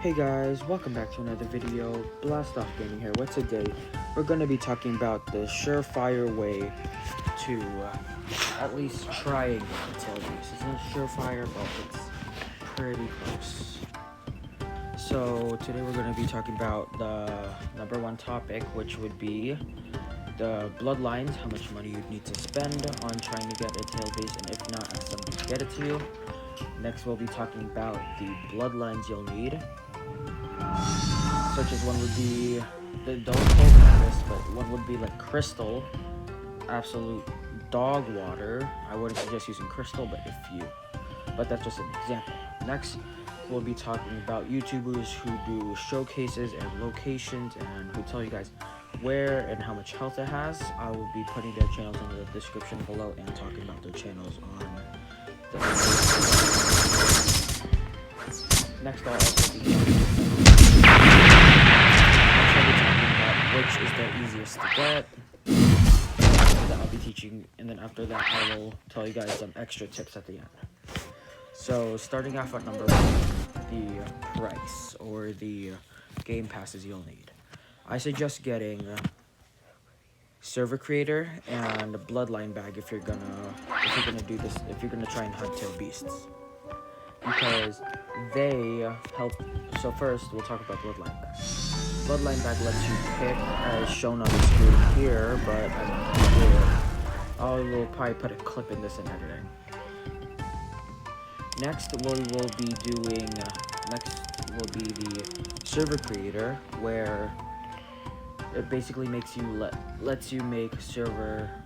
Hey guys, welcome back to another video. Blast Off Gaming here. What today? We're going to be talking about the surefire way to at least try and get the tail beast. It's not surefire, but it's pretty close. So today we're going to be talking about the number one topic, which would be the bloodlines, how much money you'd need to spend on trying to get a tail beast, and if not, ask somebody to get it to you. Next, we'll be talking about the bloodlines you'll need, such as one would be, don't quote me on this, but one would be like crystal, absolute dog water. I wouldn't suggest using crystal, but that's just an example. Next, we'll be talking about YouTubers who do showcases and locations and who tell you guys where and how much health it has. I will be putting their channels in the description below and talking about their channels on the next. I'll also be talking about which is the easiest to get. That I'll be teaching, and then after that I will tell you guys some extra tips at the end. So starting off at number one, the price or the game passes you'll need. I suggest getting server creator and a bloodline bag if you're gonna do this, if you're gonna try and hunt tail beasts, because they help. So first we'll talk about bloodline bag. Bloodline bag lets you pick, as shown on the screen here, but I'm not gonna do it. I will probably put a clip in this in editing. Next we will be doing the server creator, where it basically makes you lets you make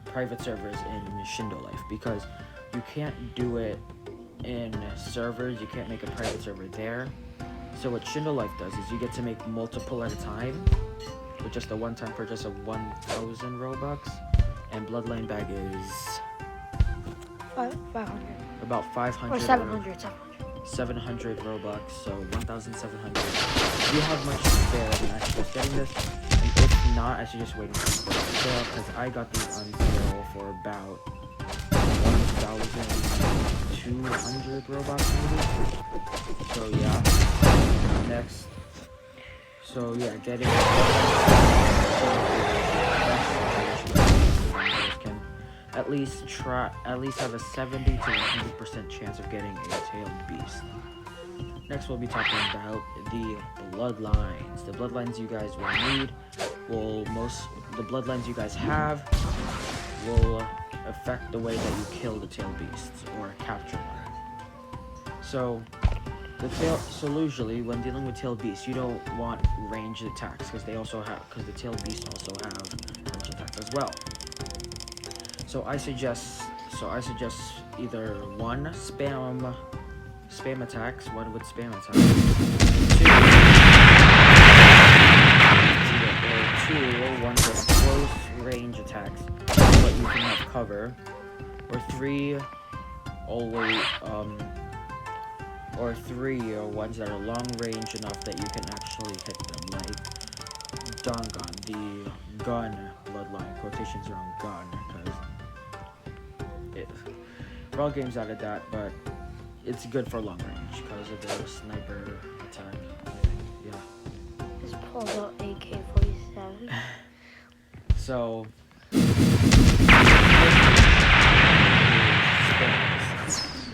private servers in Shindo Life, because you can't do it in servers. You can't make a private server there. So what Shindo Life does is you get to make multiple at a time with just a one-time purchase of 1,000 Robux, and bloodline bag is 500. About 500 or 700. 700 Robux, so 1,700. If you have much to spare, then I suggest getting this. And if not, I suggest waiting for the sale, because I got these on sale for about 1,200 Robux maybe. So yeah. Next. So yeah, getting can at least have a 70 to 100% chance of getting a tailed beast. Next, we'll be talking about the bloodlines. The bloodlines you guys will need the bloodlines you guys have will affect the way that you kill the tailed beasts or capture them. So usually when dealing with tailed beasts, you don't want ranged attacks, because the tailed beasts also have ranged attacks as well. So I suggest either one, spam attacks, one with spam attacks, two, one with close range attacks, but you can have cover, or three, ones that are long range enough that you can actually hit them, like the gun bloodline. Quotations are on gun, because RellGames added that, but it's good for long range because of the sniper attack. Yeah. Just pulled out AK-47. So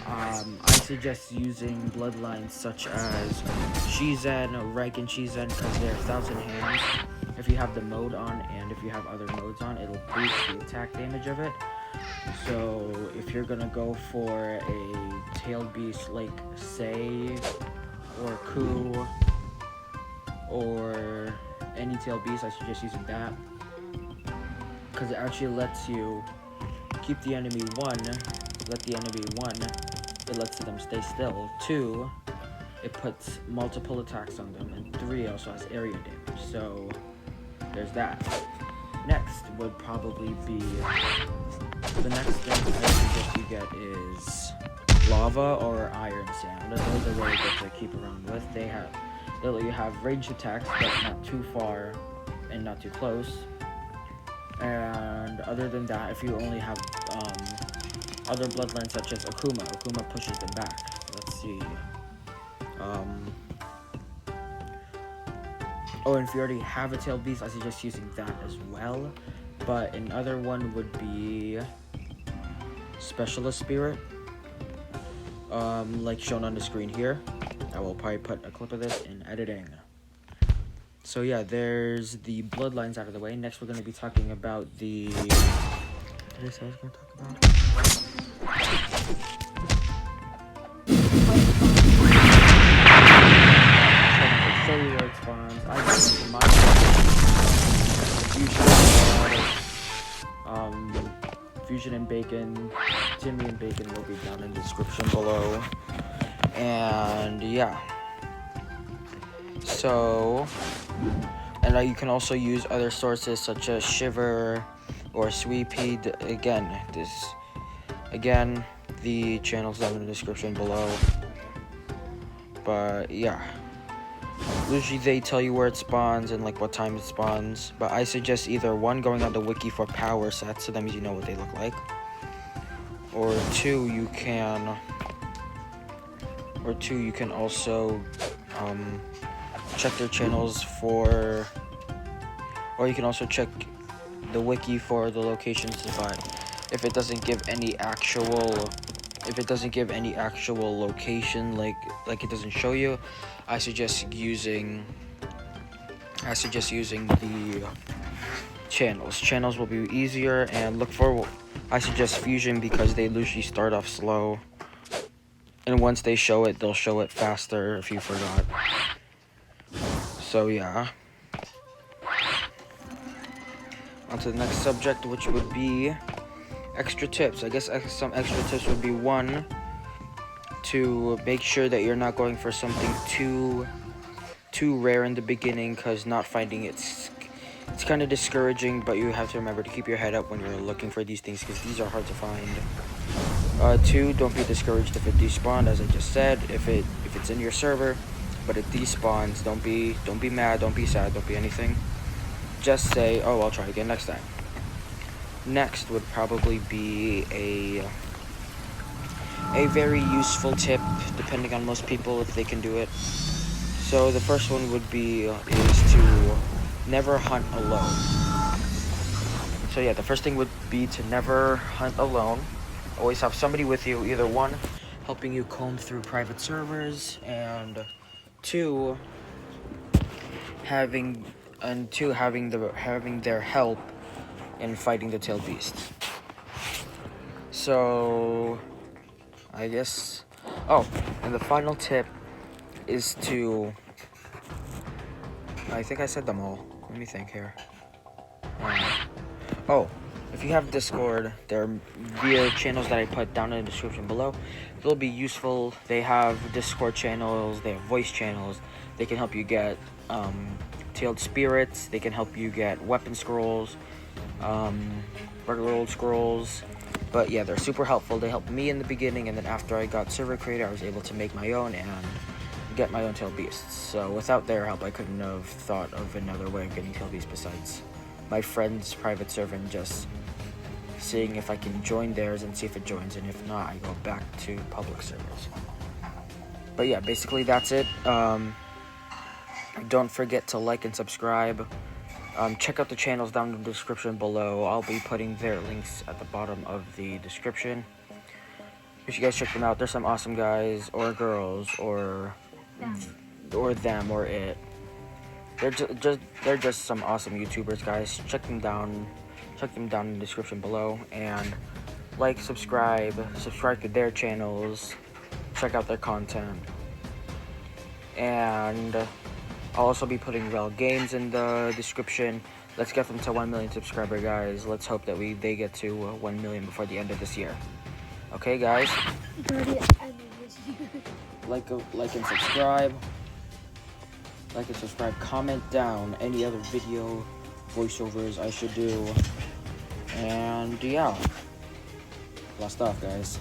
I suggest using bloodlines such as Shizen, Reich, and Shizen, because they're 1,000 hands. If you have the mode on, and if you have other modes on, it'll boost the attack damage of it. So if you're gonna go for a tailed beast like Sei or Ku or any tailed beast, I suggest using that, because it actually lets you keep the enemy it lets them stay still. 2, it puts multiple attacks on them, and 3 also has area damage. So there's that. Next would probably be, the next thing I suggest you get is lava or iron sand. Those are really good to keep around with. They'll let you have ranged attacks, but not too far and not too close. And other than that, if you only have other bloodlines such as Akuma pushes them back. Let's see. Oh, and if you already have a tailed beast, I suggest using that as well. But another one would be Specialist Spirit, like shown on the screen here. I will probably put a clip of this in editing. So yeah, there's the bloodlines out of the way. Next, we're going to be talking about the... What did I say I was going to talk about? Show you where it spawns. I just in my Fusion and Bacon, Timmy and Bacon will be down in the description below. And yeah. So, and you can also use other sources such as Shiver or Sweet Pea. Again, the channel's down in the description below. But yeah, usually they tell you where it spawns and like what time it spawns. But I suggest either one, going on the wiki for power sets, so that means you know what they look like, or two, you can also check their channels for, or you can also check the wiki for the locations. But if it doesn't give any actual location, like it doesn't show you, I suggest using the channels. Channels will be easier, and I suggest Fusion because they usually start off slow, and once they show it, they'll show it faster if you forgot. So yeah. On to the next subject, which would be extra tips. I guess some extra tips would be, one, to make sure that you're not going for something too rare in the beginning, because not finding it's kind of discouraging. But you have to remember to keep your head up when you're looking for these things, because these are hard to find. Two, don't be discouraged if it despawned, as I just said. If it's in your server, but it despawns, don't be mad, don't be sad, don't be anything. Just say, oh, I'll try again next time. Next would probably be a very useful tip, depending on most people, if they can do it. So the first one would be is to never hunt alone. So yeah, the first thing would be to never hunt alone. Always have somebody with you, either one, helping you comb through private servers, and two, having their help in fighting the tailed beasts. So I guess, and the final tip is to, I think I said them all. Let me think here. If you have Discord, they're via channels that I put down in the description below. They'll be useful. They have Discord channels, they have voice channels. They can help you get tailed spirits. They can help you get weapon scrolls, regular old scrolls. But yeah, they're super helpful. They helped me in the beginning, and then after I got server creator, I was able to make my own and get my own tailed beasts. So without their help, I couldn't have thought of another way of getting tailed beasts besides my friend's private server and just seeing if I can join theirs and see if it joins, and if not, I go back to public servers. But yeah, basically that's it. Don't forget to like and subscribe. Check out the channels down in the description below. I'll be putting their links at the bottom of the description. You should guys check them out. There's some awesome guys or girls or them or it. They're just some awesome YouTubers, guys. Check them down in the description below, and like, subscribe to their channels, check out their content. And I'll also be putting RellGames in the description. Let's get them to 1 million subscriber, guys. Let's hope that they get to 1 million before the end of this year. Okay, guys? Like and subscribe. Like and subscribe. Comment down any other video voiceovers I should do. And yeah. Last off, guys.